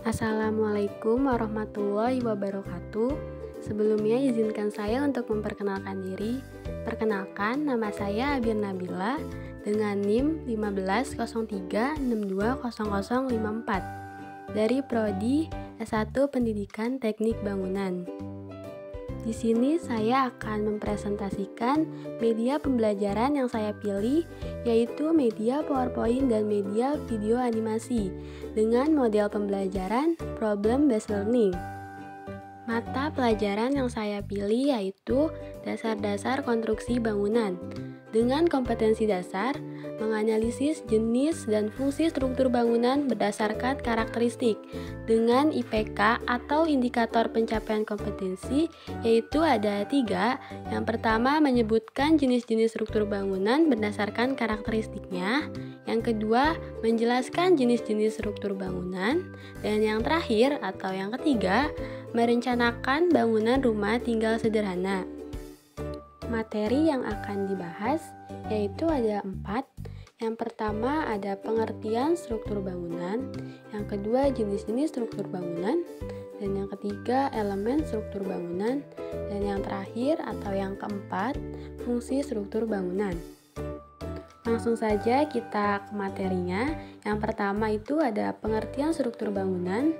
Assalamualaikum warahmatullahi wabarakatuh. Sebelumnya izinkan saya untuk memperkenalkan diri. Perkenalkan, nama saya Abir Nabila dengan NIM 1503620054 dari Prodi S1 Pendidikan Teknik Bangunan. Di sini saya akan mempresentasikan media pembelajaran yang saya pilih, yaitu media PowerPoint dan media video animasi dengan model pembelajaran Problem Based Learning. Mata pelajaran yang saya pilih yaitu dasar-dasar konstruksi bangunan dengan kompetensi dasar menganalisis jenis dan fungsi struktur bangunan berdasarkan karakteristik dengan IPK atau indikator pencapaian kompetensi, yaitu ada 3. Yang pertama menyebutkan jenis-jenis struktur bangunan berdasarkan karakteristiknya. Yang kedua menjelaskan jenis-jenis struktur bangunan. Dan yang terakhir atau yang ketiga merencanakan bangunan rumah tinggal sederhana. Materi yang akan dibahas yaitu ada 4. Yang pertama ada pengertian struktur bangunan, yang kedua jenis-jenis struktur bangunan, dan yang ketiga elemen struktur bangunan, dan yang terakhir atau yang keempat fungsi struktur bangunan. Langsung saja kita ke materinya. Yang pertama itu ada pengertian struktur bangunan.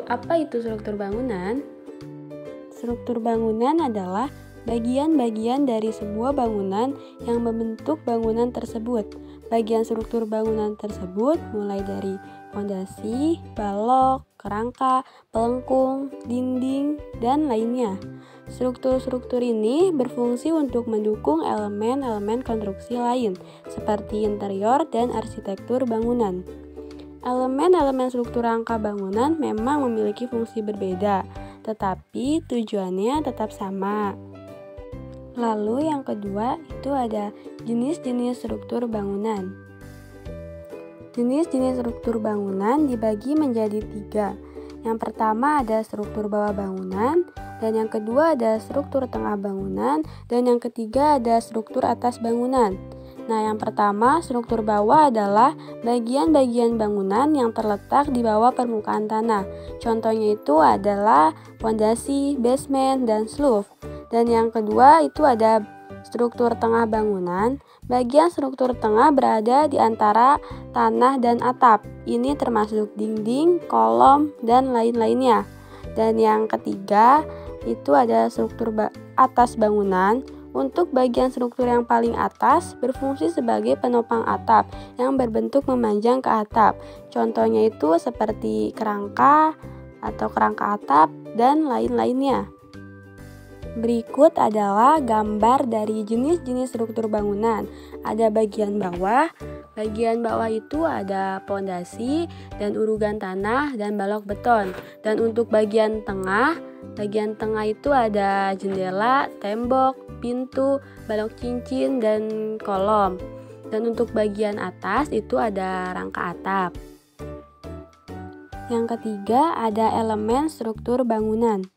Apa itu struktur bangunan? Struktur bangunan adalah bagian-bagian dari sebuah bangunan yang membentuk bangunan tersebut. Bagian struktur bangunan tersebut mulai dari fondasi, balok, kerangka, pelengkung, dinding, dan lainnya. Struktur-struktur ini berfungsi untuk mendukung elemen-elemen konstruksi lain, seperti interior dan arsitektur bangunan. Elemen-elemen struktur rangka bangunan memang memiliki fungsi berbeda, tetapi tujuannya tetap sama. Lalu yang kedua itu ada jenis-jenis struktur bangunan. Jenis-jenis struktur bangunan dibagi menjadi 3. Yang pertama ada struktur bawah bangunan, dan yang kedua ada struktur tengah bangunan, dan yang ketiga ada struktur atas bangunan. Nah, yang pertama struktur bawah adalah bagian-bagian bangunan yang terletak di bawah permukaan tanah. Contohnya itu adalah fondasi, basement, dan roof. Dan yang kedua itu ada struktur tengah bangunan. Bagian struktur tengah berada di antara tanah dan atap. Ini termasuk dinding, kolom, dan lain-lainnya. Dan yang ketiga itu ada struktur atas bangunan. Untuk bagian struktur yang paling atas berfungsi sebagai penopang atap yang berbentuk memanjang ke atap. Contohnya itu seperti kerangka atau kerangka atap dan lain-lainnya. Berikut adalah gambar dari jenis-jenis struktur bangunan. Ada bagian bawah. Bagian bawah itu ada pondasi dan urugan tanah dan balok beton. Dan untuk bagian tengah itu ada jendela, tembok, pintu, balok cincin, dan kolom. Dan untuk bagian atas itu ada rangka atap. Yang ketiga ada elemen struktur bangunan.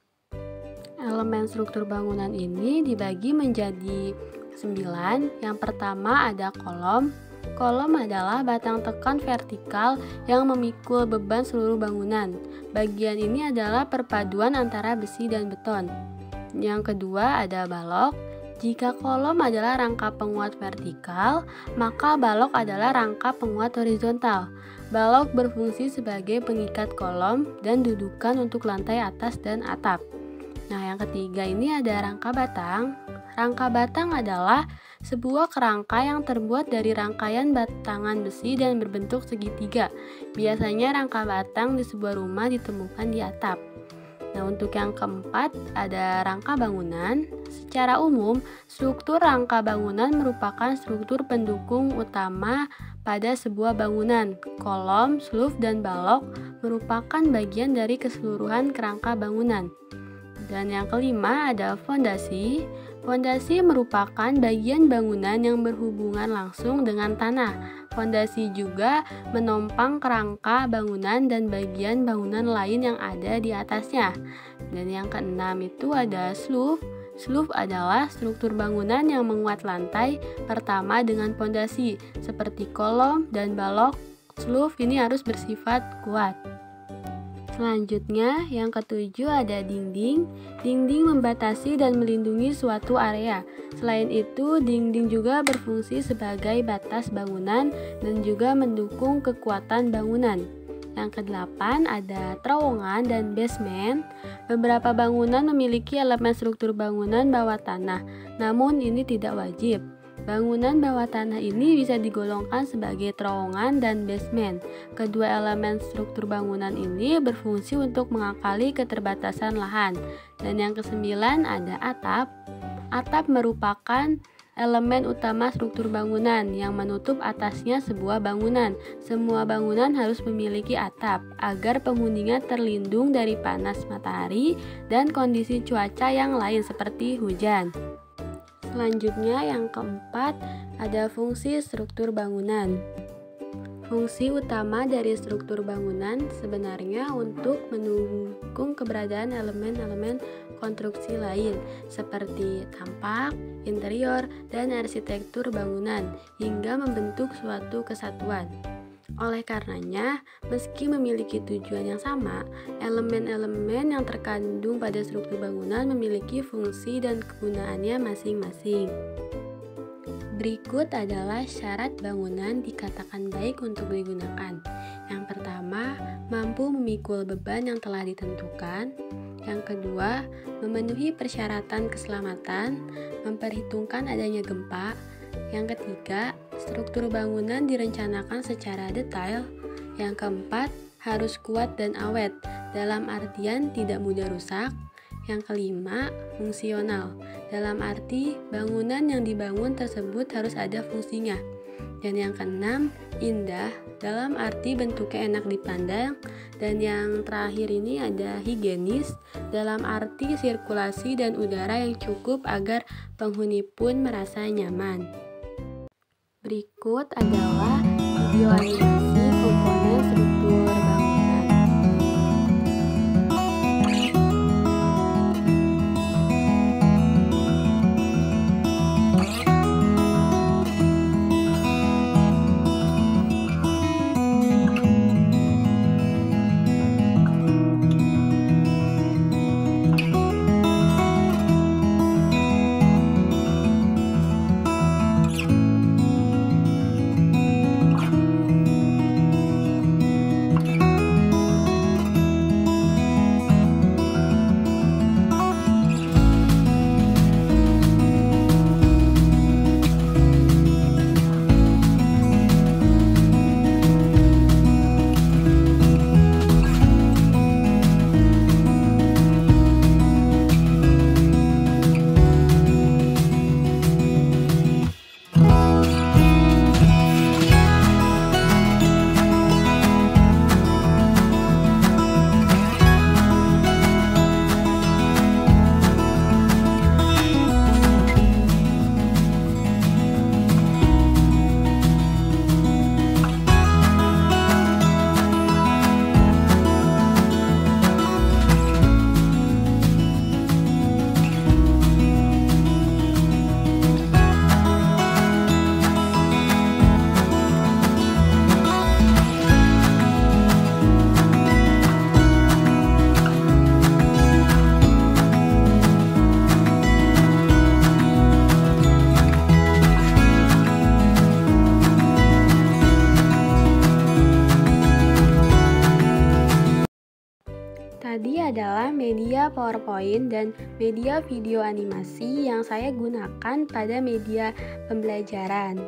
Elemen struktur bangunan ini dibagi menjadi 9. Yang pertama ada kolom. Kolom adalah batang tekan vertikal yang memikul beban seluruh bangunan. Bagian ini adalah perpaduan antara besi dan beton. Yang kedua ada balok. Jika kolom adalah rangka penguat vertikal, maka balok adalah rangka penguat horizontal. Balok berfungsi sebagai pengikat kolom dan dudukan untuk lantai atas dan atap. Nah, yang ketiga ini ada rangka batang. Rangka batang adalah sebuah kerangka yang terbuat dari rangkaian batangan besi dan berbentuk segitiga. Biasanya rangka batang di sebuah rumah ditemukan di atap. Nah, untuk yang keempat ada rangka bangunan. Secara umum, struktur rangka bangunan merupakan struktur pendukung utama pada sebuah bangunan. Kolom, roof, dan balok merupakan bagian dari keseluruhan kerangka bangunan. Dan yang kelima ada fondasi. Fondasi merupakan bagian bangunan yang berhubungan langsung dengan tanah. Fondasi juga menopang kerangka bangunan dan bagian bangunan lain yang ada di atasnya. Dan yang keenam itu ada roof. Roof adalah struktur bangunan yang menguat lantai pertama dengan fondasi, seperti kolom dan balok. Roof ini harus bersifat kuat. Selanjutnya, yang ketujuh ada dinding. Dinding membatasi dan melindungi suatu area. Selain itu, dinding juga berfungsi sebagai batas bangunan dan juga mendukung kekuatan bangunan. Yang kedelapan ada terowongan dan basement. Beberapa bangunan memiliki elemen struktur bangunan bawah tanah, namun ini tidak wajib. Bangunan bawah tanah ini bisa digolongkan sebagai terowongan dan basement. Kedua elemen struktur bangunan ini berfungsi untuk mengakali keterbatasan lahan. Dan yang kesembilan ada atap. Atap merupakan elemen utama struktur bangunan yang menutup atasnya sebuah bangunan. Semua bangunan harus memiliki atap agar penghuninya terlindung dari panas matahari dan kondisi cuaca yang lain seperti hujan. Selanjutnya yang keempat ada fungsi struktur bangunan. Fungsi utama dari struktur bangunan sebenarnya untuk mendukung keberadaan elemen-elemen konstruksi lain seperti tampak, interior, dan arsitektur bangunan hingga membentuk suatu kesatuan. Oleh karenanya, meski memiliki tujuan yang sama, elemen-elemen yang terkandung pada struktur bangunan memiliki fungsi dan kegunaannya masing-masing. Berikut adalah syarat bangunan dikatakan baik untuk digunakan. Yang pertama, mampu memikul beban yang telah ditentukan. Yang kedua, memenuhi persyaratan keselamatan, memperhitungkan adanya gempa. Yang ketiga, struktur bangunan direncanakan secara detail. Yang keempat, harus kuat dan awet, dalam artian tidak mudah rusak. Yang kelima, fungsional, dalam arti bangunan yang dibangun tersebut harus ada fungsinya. Dan yang keenam, indah, dalam arti bentuknya enak dipandang. Dan yang terakhir ini ada higienis, dalam arti sirkulasi dan udara yang cukup agar penghuni pun merasa nyaman. Berikut adalah video animasi komponen struktur bangunan. Tadi adalah media PowerPoint dan media video animasi yang saya gunakan pada media pembelajaran.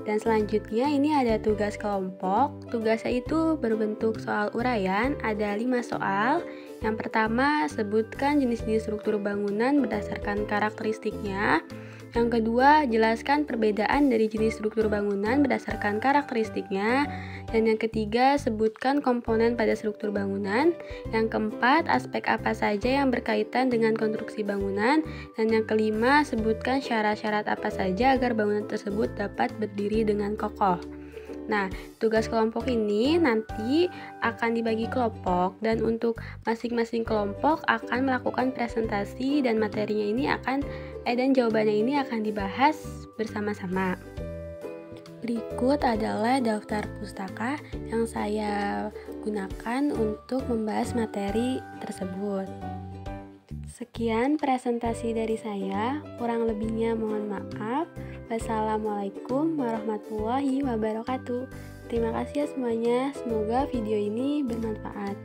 Dan selanjutnya ini ada tugas kelompok. Tugasnya itu berbentuk soal uraian, ada 5 soal. Yang pertama, sebutkan jenis-jenis struktur bangunan berdasarkan karakteristiknya. Yang kedua, jelaskan perbedaan dari jenis struktur bangunan berdasarkan karakteristiknya. Dan yang ketiga, sebutkan komponen pada struktur bangunan. Yang keempat, aspek apa saja yang berkaitan dengan konstruksi bangunan. Dan yang kelima, sebutkan syarat-syarat apa saja agar bangunan tersebut dapat berdiri dengan kokoh. Nah, tugas kelompok ini nanti akan dibagi kelompok dan untuk masing-masing kelompok akan melakukan presentasi dan materinya ini dan jawabannya ini akan dibahas bersama-sama. Berikut adalah daftar pustaka yang saya gunakan untuk membahas materi tersebut. Sekian presentasi dari saya, kurang lebihnya mohon maaf. Wassalamualaikum warahmatullahi wabarakatuh. Terima kasih ya semuanya, semoga video ini bermanfaat.